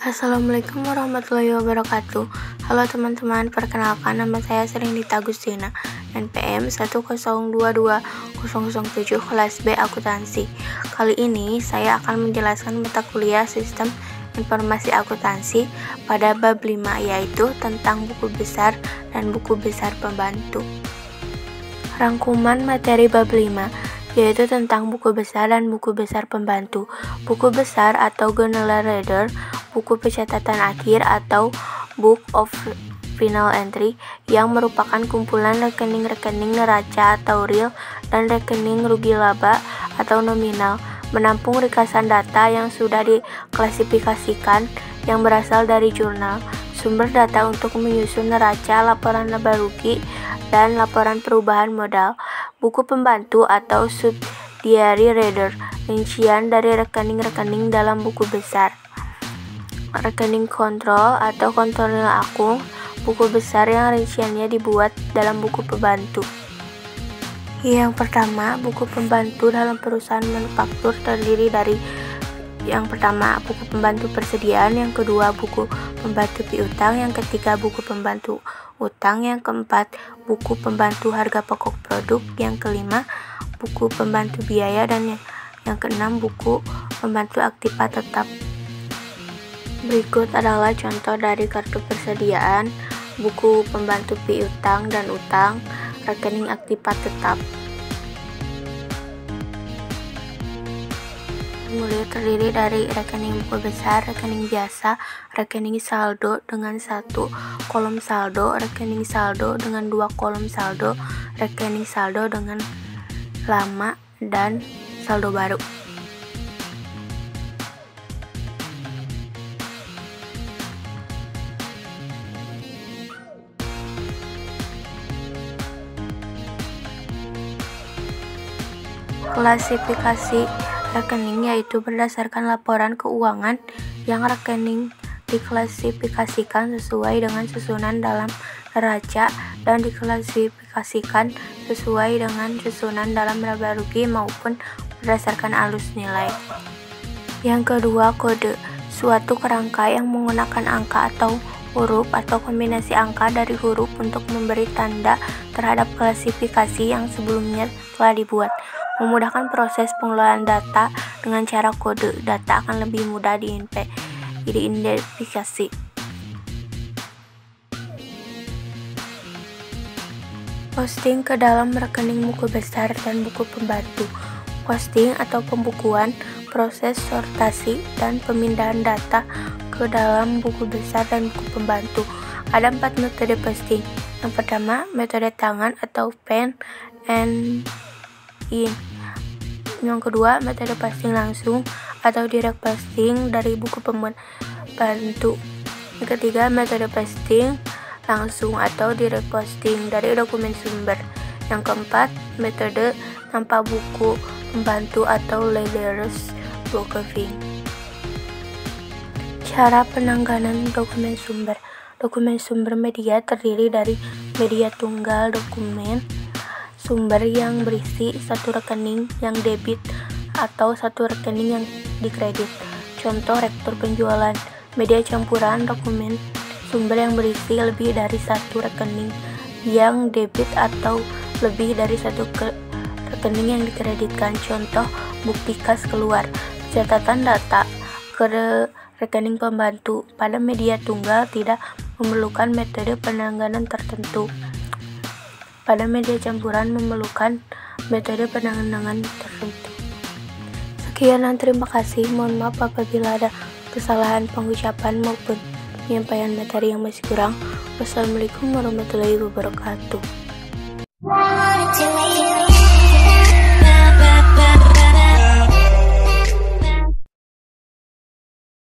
Assalamualaikum warahmatullahi wabarakatuh. Halo teman-teman, perkenalkan nama saya Srinita Agustina, NPM 1022007 kelas B akuntansi. Kali ini saya akan menjelaskan mata kuliah Sistem Informasi Akuntansi pada bab 5, yaitu tentang buku besar dan buku besar pembantu. Rangkuman materi bab 5 yaitu tentang buku besar dan buku besar pembantu. Buku besar atau General Ledger, buku pencatatan akhir atau Book of Final Entry, yang merupakan kumpulan rekening-rekening neraca atau real dan rekening rugi laba atau nominal, menampung ringkasan data yang sudah diklasifikasikan yang berasal dari jurnal, sumber data untuk menyusun neraca, laporan laba rugi, dan laporan perubahan modal. Buku pembantu atau subsidiary ledger, rincian dari rekening-rekening dalam buku besar. Rekening kontrol atau kontrol akun, buku besar yang rinciannya dibuat dalam buku pembantu. Yang pertama, buku pembantu dalam perusahaan manufaktur terdiri dari yang pertama, buku pembantu persediaan, yang kedua, buku pembantu piutang, yang ketiga, buku pembantu utang, yang keempat, buku pembantu harga pokok produk, yang kelima, buku pembantu biaya, dan yang keenam, buku pembantu aktiva tetap. Berikut adalah contoh dari kartu persediaan, buku pembantu piutang dan utang, rekening aktiva tetap. Formulir terdiri dari rekening buku besar, rekening biasa, rekening saldo dengan 1 kolom saldo, rekening saldo dengan 2 kolom saldo, rekening saldo dengan lama, dan saldo baru. Klasifikasi rekening yaitu berdasarkan laporan keuangan yang rekening diklasifikasikan sesuai dengan susunan dalam neraca dan diklasifikasikan sesuai dengan susunan dalam laba rugi maupun berdasarkan arus nilai. Yang kedua, kode, suatu kerangka yang menggunakan angka atau huruf atau kombinasi angka dari huruf untuk memberi tanda terhadap klasifikasi yang sebelumnya telah dibuat. Memudahkan proses pengelolaan data dengan cara kode, data akan lebih mudah diidentifikasi. Posting ke dalam rekening buku besar dan buku pembantu. Posting atau pembukuan, proses sortasi dan pemindahan data ke dalam buku besar dan buku pembantu. Ada 4 metode posting. Yang pertama, metode tangan atau pen and ink. Yang kedua, metode posting langsung atau direct posting dari buku pembantu. Yang ketiga, metode posting langsung atau direct posting dari dokumen sumber. Yang keempat, metode tanpa buku pembantu atau leaderless bookkeeping. Cara penanganan dokumen sumber. Dokumen sumber media terdiri dari media tunggal dokumen sumber yang berisi satu rekening yang debit atau satu rekening yang dikredit. Contoh rektur penjualan. Media campuran dokumen sumber yang berisi lebih dari satu rekening yang debit atau lebih dari satu rekening yang dikreditkan. Contoh bukti kas keluar. Catatan data ke rekening pembantu. Pada media tunggal tidak memerlukan metode penanganan tertentu. Pada media campuran memerlukan metode penanganan tertentu. Sekian dan terima kasih. Mohon maaf apabila ada kesalahan pengucapan maupun penyampaian materi yang masih kurang. Wassalamualaikum warahmatullahi wabarakatuh.